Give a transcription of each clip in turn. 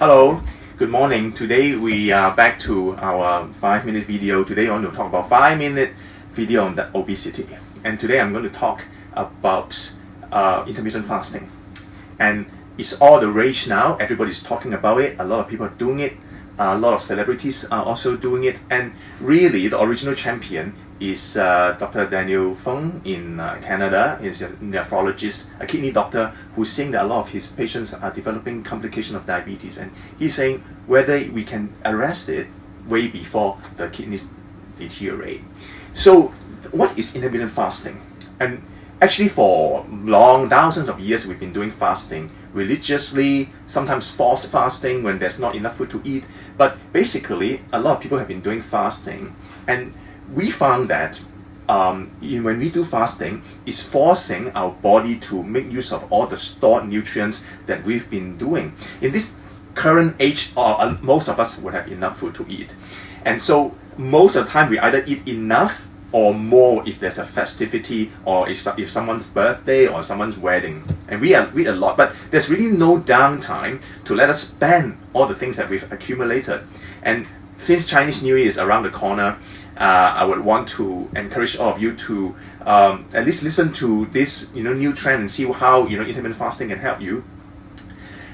Hello, good morning. Today we are back to our 5-minute video. Today I want to talk about 5-minute video on the obesity. And today I'm going to talk about intermittent fasting. And it's all the rage now. Everybody's talking about it. A lot of people are doing it. A lot of celebrities are also doing it. And really, the original champion is Dr. Daniel Fung in Canada. He's a nephrologist, a kidney doctor, who's saying that a lot of his patients are developing complication of diabetes. And he's saying whether we can arrest it way before the kidneys deteriorate. So what is intermittent fasting? And actually for thousands of years we've been doing fasting religiously, sometimes forced fasting when there's not enough food to eat. But basically, a lot of people have been doing fasting, and we found that when we do fasting, it's forcing our body to make use of all the stored nutrients that we've been doing. In this current age, most of us would have enough food to eat. And so most of the time we either eat enough or more if there's a festivity, or if someone's birthday or someone's wedding. And we eat a lot, but there's really no downtime to let us spend all the things that we've accumulated. And since Chinese New Year is around the corner, I would want to encourage all of you to at least listen to this new trend and see how intermittent fasting can help you.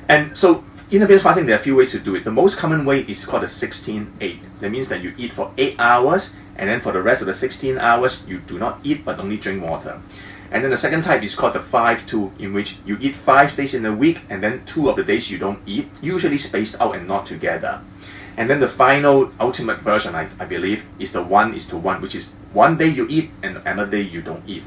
And so intermittent fasting, there are a few ways to do it. The most common way is called the 16-8. That means that you eat for 8 hours, and then for the rest of the 16 hours you do not eat but only drink water. And then the second type is called the 5-2, in which you eat 5 days in a week and then 2 of the days you don't eat, usually spaced out and not together. And then the final ultimate version, I believe, is the 1:1, which is 1 day you eat and another day you don't eat.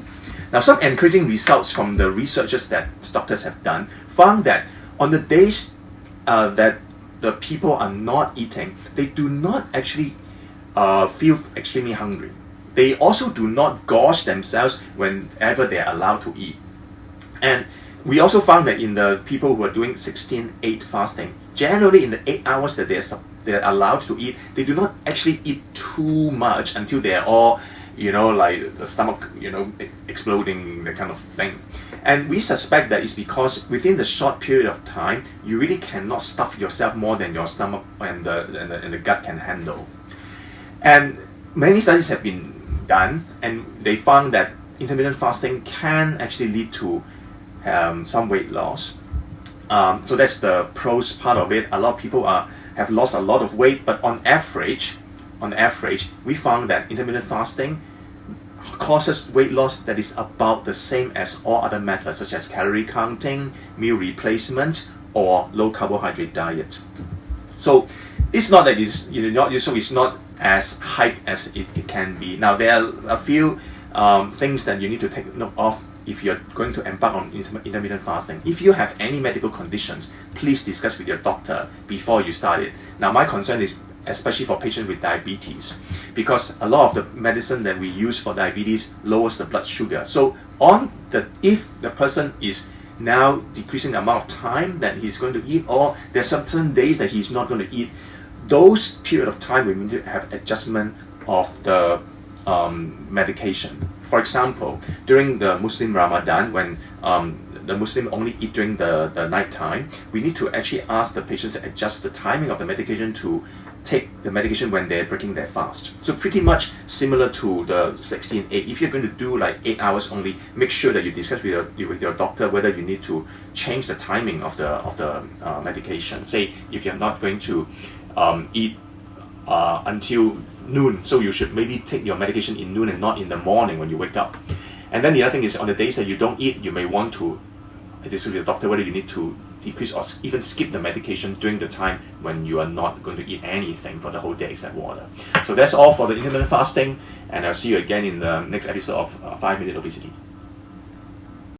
Now, some encouraging results from the researches that doctors have done found that on the days that the people are not eating, they do not actually feel extremely hungry. They also do not gorge themselves whenever they are allowed to eat. And we also found that in the people who are doing 16-8 fasting, generally in the 8 hours that they're allowed to eat, they do not actually eat too much until they're all, like the stomach, exploding, that kind of thing. And we suspect that it's because within the short period of time, you really cannot stuff yourself more than your stomach and the gut can handle. And many studies have been done, and they found that intermittent fasting can actually lead to some weight loss. So that's the pros part of it. A lot of people have lost a lot of weight, but on average, we found that intermittent fasting causes weight loss that is about the same as all other methods, such as calorie counting, meal replacement, or low carbohydrate diet. So it's not that it's not as hype as it can be. Now, there are a few things that you need to take note of if you're going to embark on intermittent fasting. If you have any medical conditions, please discuss with your doctor before you start it. Now, my concern is especially for patients with diabetes, because a lot of the medicine that we use for diabetes lowers the blood sugar. So if the person is now decreasing the amount of time that he's going to eat, or there's certain days that he's not going to eat, those period of time we need to have adjustment of the medication. For example, during the Muslim Ramadan, when the Muslim only eat during the night time, we need to actually ask the patient to adjust the timing of the medication to take the medication when they're breaking their fast. So pretty much similar to the 16-8. If you're going to do like 8 hours only, make sure that you discuss with your doctor whether you need to change the timing of the medication. Say if you're not going to eat until noon, so you should maybe take your medication in noon and not in the morning when you wake up. And then the other thing is, on the days that you don't eat, you may want to discuss with your doctor whether you need to decrease or even skip the medication during the time when you are not going to eat anything for the whole day except water. So that's all for the intermittent fasting, and I'll see you again in the next episode of 5-Minute Obesity.